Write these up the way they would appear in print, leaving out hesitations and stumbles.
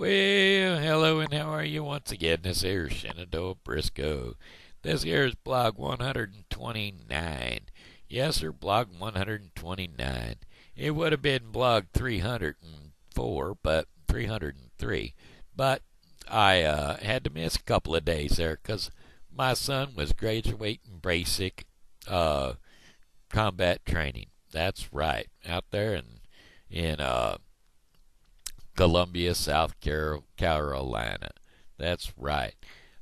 Well, hello and how are you once again? This here is Shenandoah Briscoe. This here is blog 129. Yes, sir, blog 129. It would have been blog 304, but 303. But I had to miss a couple of days there because my son was graduating basic combat training. That's right, out there in Columbia, South Carolina. That's right.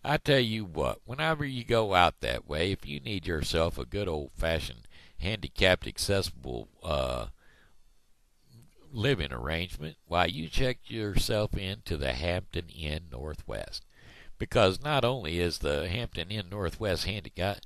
I tell you what, whenever you go out that way, if you need yourself a good old-fashioned handicapped accessible living arrangement, why, you check yourself into the Hampton Inn Northwest. Because not only is the Hampton Inn Northwest got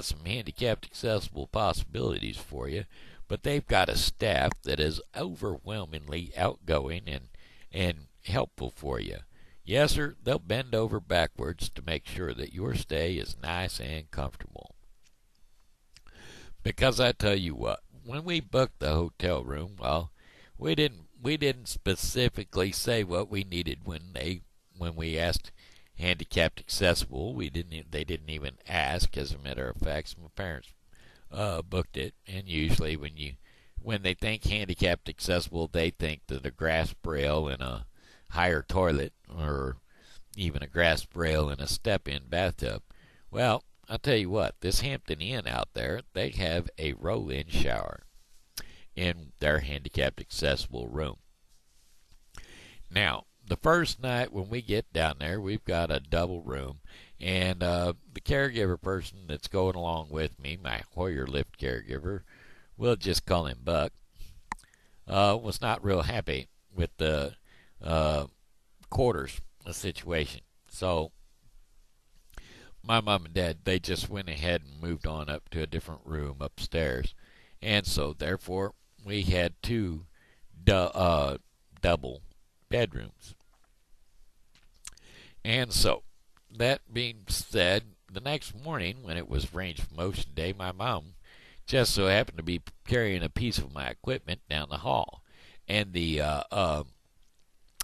some handicapped accessible possibilities for you, but they've got a staff that is overwhelmingly outgoing and helpful for you. Yes, sir, they'll bend over backwards to make sure that your stay is nice and comfortable. Because I tell you what, when we booked the hotel room, well, we didn't specifically say what we needed when we asked handicapped accessible. They didn't even ask. As a matter of fact, my parents booked it, and usually when they think handicapped accessible, they think that a grass braille and a higher toilet, or even a grass braille and a step-in bathtub. Well, I'll tell you what, this Hampton Inn out there, they have a roll-in shower in their handicapped accessible room. Now, the first night when we get down there, we've got a double room, and the caregiver person that's going along with me, my Hoyer lift caregiver, we'll just call him Buck, was not real happy with the quarters situation. So my mom and dad, they just went ahead and moved on up to a different room upstairs. And so therefore we had two double bedrooms. And so that being said, the next morning when it was range of motion day, my mom just so happened to be carrying a piece of my equipment down the hall. And the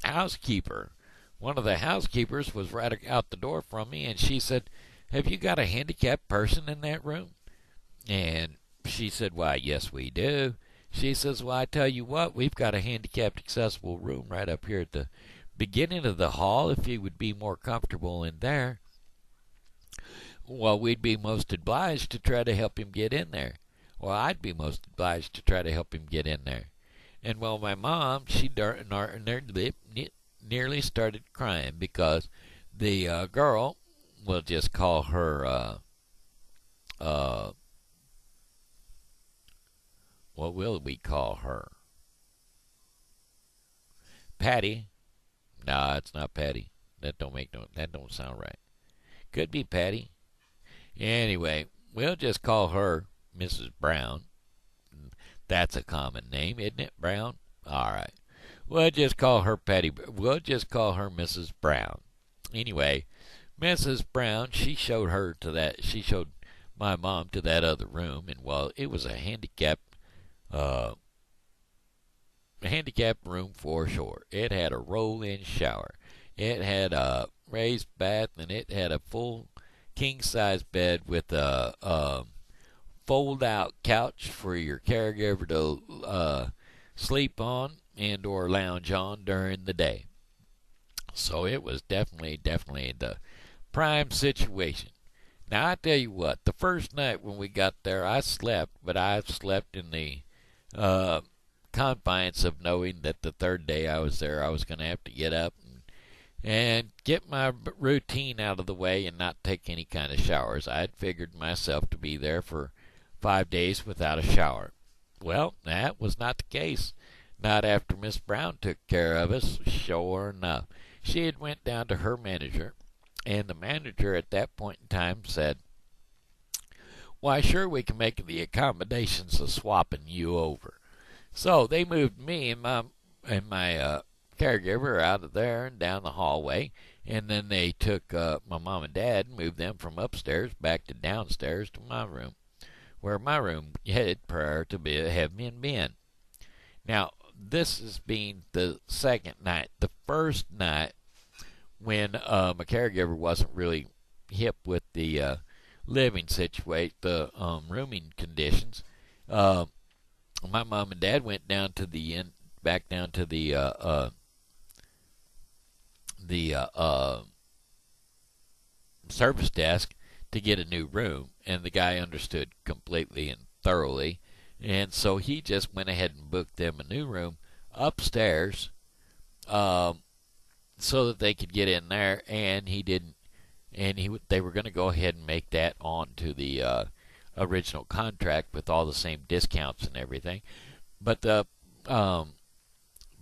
housekeeper, one of the housekeepers, was right out the door from me, and she said, "Have you got a handicapped person in that room?" And she said, "Why, yes, we do." She says, "Well, I tell you what, we've got a handicapped accessible room right up here at the beginning of the hall. If you would be more comfortable in there, well, we'd be most obliged to try to help him get in there." Well, I'd be most obliged to try to help him get in there. And well, my mom, she nearly started crying because the girl, we'll just call her, what will we call her? Patty. No, it's not Patty. That don't sound right. Could be Patty. Anyway, we'll just call her Mrs. Brown. That's a common name, isn't it, Brown? All right. We'll just call her Patty. We'll just call her Mrs. Brown. Anyway, Mrs. Brown, she showed my mom to that other room, and well, it was a handicapped room for sure. It had a roll-in shower. It had a raised bath, and it had a full king-size bed with a fold-out couch for your caregiver to sleep on and or lounge on during the day. So it was definitely the prime situation. Now, I tell you what, the first night when we got there, I slept, but I slept in the confines of knowing that the third day I was there, I was going to have to get up and get my routine out of the way and not take any kind of showers. I had figured myself to be there for 5 days without a shower. Well, that was not the case. Not after Miss Brown took care of us, sure enough. She had went down to her manager, and the manager at that point in time said, "Why, sure, we can make the accommodations of swapping you over." So they moved me and my caregiver out of there and down the hallway, and then they took my mom and dad and moved them from upstairs back to downstairs to my room, where my room had prior to have been. Now, this is being the second night. The first night, when my caregiver wasn't really hip with the living situation, the rooming conditions, uh, my mom and dad went down to back down to the service desk to get a new room, and the guy understood completely and thoroughly, and so he just went ahead and booked them a new room upstairs, so that they could get in there, and he didn't, and they were going to go ahead and make that on to the original contract with all the same discounts and everything, but the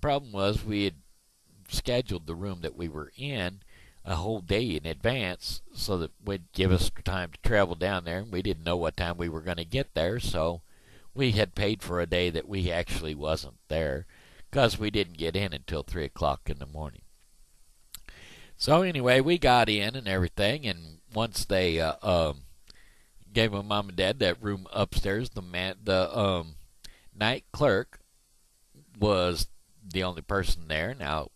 problem was we had scheduled the room that we were in a whole day in advance so that would give us time to travel down there, and we didn't know what time we were going to get there, so we had paid for a day that we actually wasn't there because we didn't get in until 3 o'clock in the morning. So anyway, we got in and everything, and once they gave my mom and dad that room upstairs, the night clerk was the only person there. Now,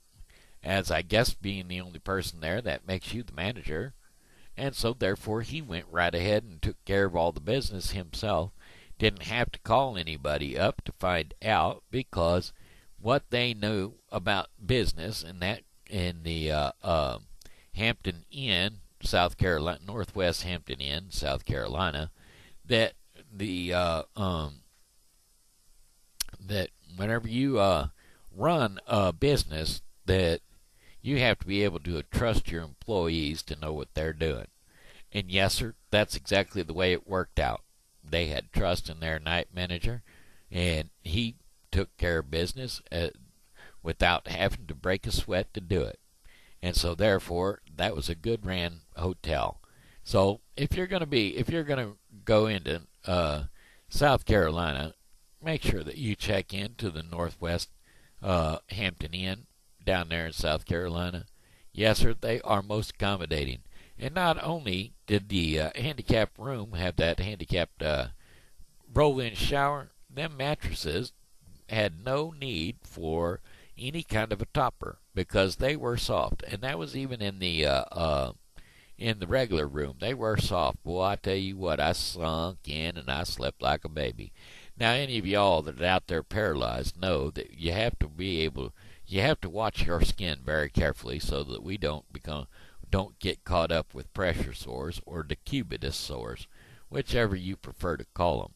as I guess being the only person there, that makes you the manager. And so therefore he went right ahead and took care of all the business himself. Didn't have to call anybody up to find out, because what they knew about business in the Hampton Inn, South Carolina, Northwest Hampton Inn, South Carolina, that that whenever you run a business, that you have to be able to trust your employees to know what they're doing. And yes, sir, that's exactly the way it worked out. They had trust in their night manager, and he took care of business without having to break a sweat to do it. And so therefore, that was a good ran hotel. So if you're going to go into South Carolina, make sure that you check into the Northwest Hampton Inn down there in South Carolina. Yes, sir, they are most accommodating. And not only did the handicapped room have that handicapped roll-in shower, them mattresses had no need for any kind of a topper because they were soft. And that was even in the regular room. They were soft. Boy, I tell you what, I sunk in and I slept like a baby. Now, any of y'all that are out there paralyzed know that you have to watch your skin very carefully so that we don't get caught up with pressure sores or decubitus sores, whichever you prefer to call them,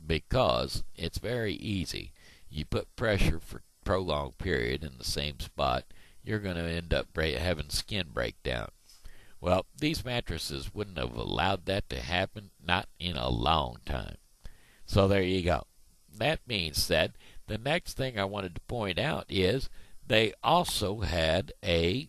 because it's very easy. You put pressure for a prolonged period in the same spot, you're going to end up having skin breakdown. Well, these mattresses wouldn't have allowed that to happen, not in a long time. So there you go. That being said, the next thing I wanted to point out is they also had a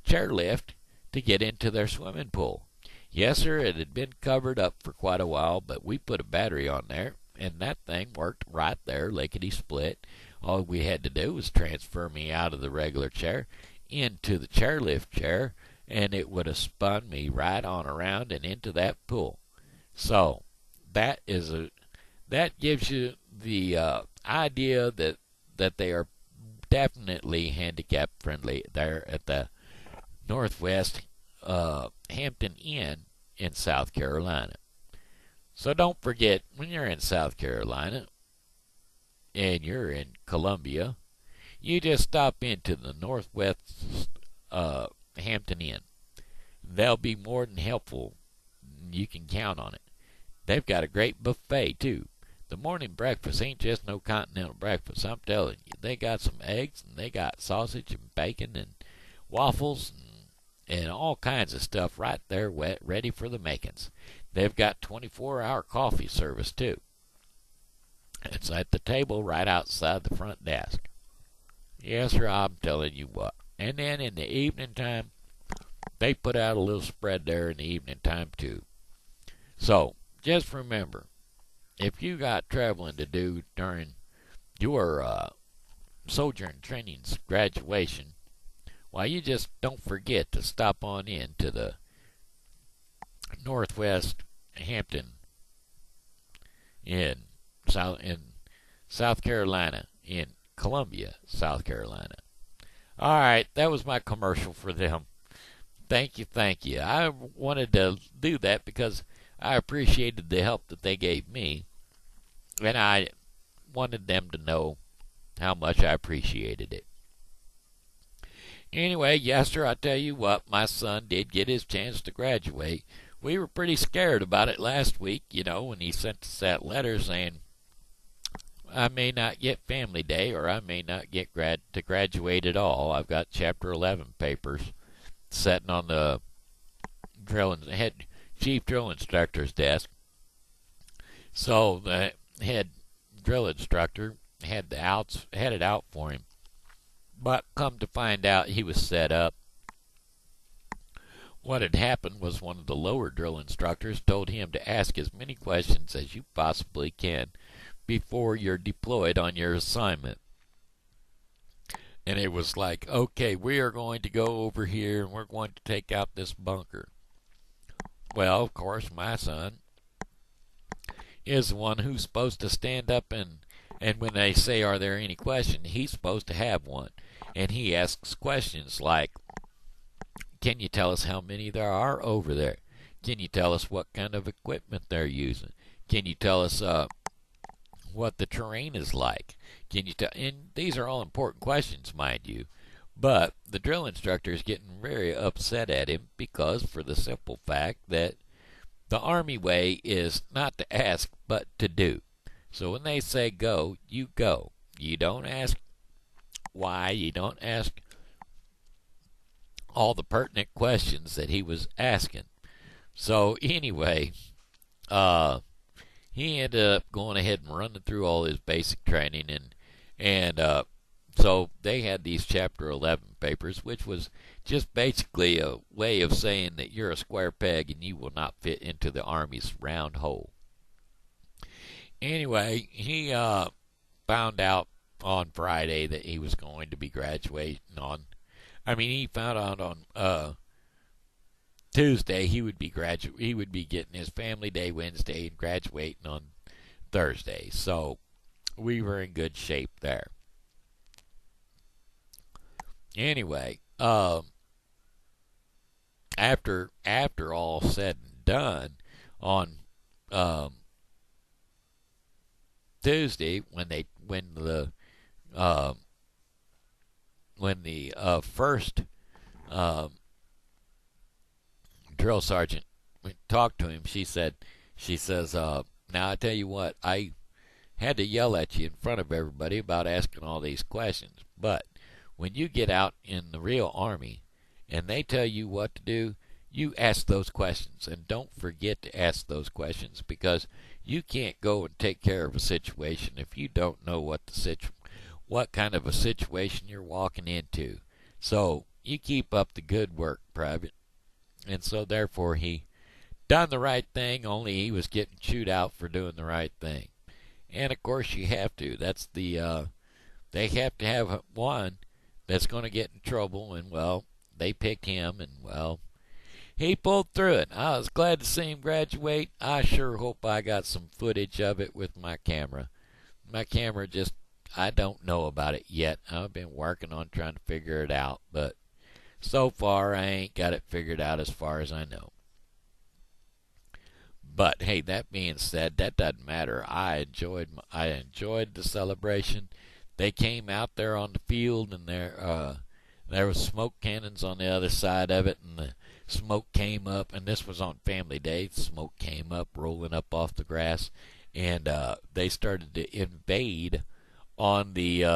chairlift to get into their swimming pool. Yes, sir, it had been covered up for quite a while, but we put a battery on there, and that thing worked right there, lickety-split. All we had to do was transfer me out of the regular chair into the chairlift chair, and it would have spun me right on around and into that pool. So that gives you the idea that they are definitely handicap friendly there at the Northwest Hampton Inn in South Carolina. So don't forget, when you're in South Carolina and you're in Columbia, you just stop into the Northwest Hampton Inn. They'll be more than helpful. You can count on it. They've got a great buffet, too. The morning breakfast ain't just no continental breakfast. I'm telling you, they got some eggs, and they got sausage and bacon and waffles and all kinds of stuff right there ready for the makings. They've got 24-hour coffee service, too. It's at the table right outside the front desk. Yes, sir, I'm telling you what. And then in the evening time, they put out a little spread there in the evening time, too. So, just remember, if you got traveling to do during your sojourn training's graduation, why, you just don't forget to stop on in to the Northwest Hampton in South Carolina in Columbia, South Carolina. All right, that was my commercial for them. Thank you, thank you. I wanted to do that because I appreciated the help that they gave me, and I wanted them to know how much I appreciated it. Anyway, Yester, I tell you what, my son did get his chance to graduate. We were pretty scared about it last week, when he sent us that letter saying, I may not get family day, or I may not get to graduate at all. I've got Chapter 11 papers sitting on the chief drill instructor's desk. So the head drill instructor had it out for him. But come to find out, he was set up. What had happened was one of the lower drill instructors told him to ask as many questions as you possibly can before you're deployed on your assignment. And it was like, okay, we are going to go over here and we're going to take out this bunker. Well, of course, my son is the one who's supposed to stand up and when they say, are there any questions, he's supposed to have one. And he asks questions like, can you tell us how many there are over there? Can you tell us what kind of equipment they're using? Can you tell us what the terrain is like? Can you tell? And these are all important questions, mind you. But the drill instructor is getting very upset at him because, for the simple fact that the Army way is not to ask, but to do. So when they say go, you go. You don't ask why. You don't ask all the pertinent questions that he was asking. So anyway, he ended up going ahead and running through all his basic training, and so they had these Chapter 11 papers, which was just basically a way of saying that you're a square peg and you will not fit into the Army's round hole. Anyway, he found out on Friday that he was going to be graduating on. He found out on Tuesday he would be getting his family day Wednesday and graduating on Thursday. So we were in good shape there. Anyway, after all said and done, on Tuesday when the first drill sergeant talked to him, she says, now I tell you what, I had to yell at you in front of everybody about asking all these questions, but when you get out in the real Army and they tell you what to do, you ask those questions, and don't forget to ask those questions, because you can't go and take care of a situation if you don't know what kind of a situation you're walking into. So you keep up the good work, Private. And so therefore he done the right thing, only he was getting chewed out for doing the right thing. And of course you have to. That's the they have to have one that's going to get in trouble, and well, they picked him, and well, he pulled through it. I was glad to see him graduate. I sure hope I got some footage of it with my camera. My camera just, I don't know about it yet. I've been working on trying to figure it out, but so far I ain't got it figured out as far as I know. But hey, that being said, that doesn't matter. I enjoyed the celebration. They came out there on the field, and there was smoke cannons on the other side of it, and the smoke came up, and this was on Family Day. The smoke came up, rolling up off the grass, and they started to invade on the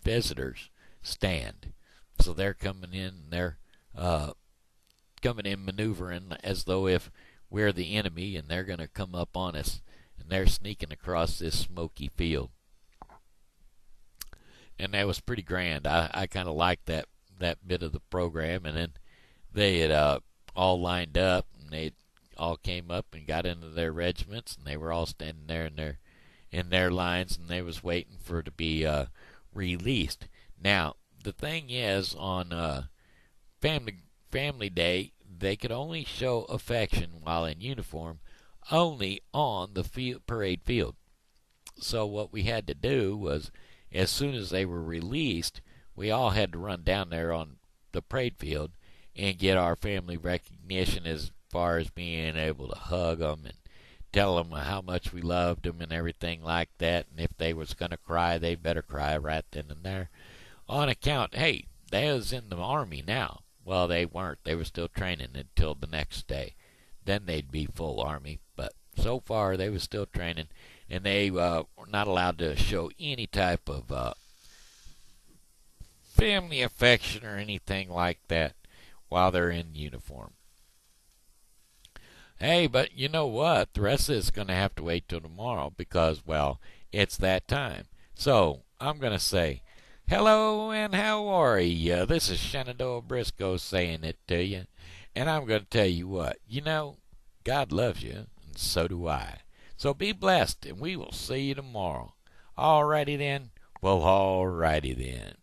visitors stand. So they're coming in, and they're maneuvering as though if we're the enemy, and they're going to come up on us, and they're sneaking across this smoky field. And that was pretty grand. I kind of liked that bit of the program. And then they had all lined up, and they all came up and got into their regiments, and they were all standing there in their lines, and they was waiting for it to be released. Now, the thing is, on Family Day, they could only show affection while in uniform only on the parade field. So what we had to do was, as soon as they were released, we all had to run down there on the parade field and get our family recognition as far as being able to hug them and tell them how much we loved them and everything like that. And if they was going to cry, they better cry right then and there. On account, hey, they was in the Army now. Well, they weren't. They were still training until the next day. Then they'd be full Army. But so far, they was still training, and they were not allowed to show any type of family affection or anything like that while they're in uniform. Hey, but you know what? The rest of this is going to have to wait till tomorrow because, well, it's that time. So, I'm going to say, hello and how are ya? This is Shenandoah Briscoe saying it to you. And I'm going to tell you what, God loves you, and so do I. So be blessed, and we will see you tomorrow. Alrighty then? Well, alrighty then.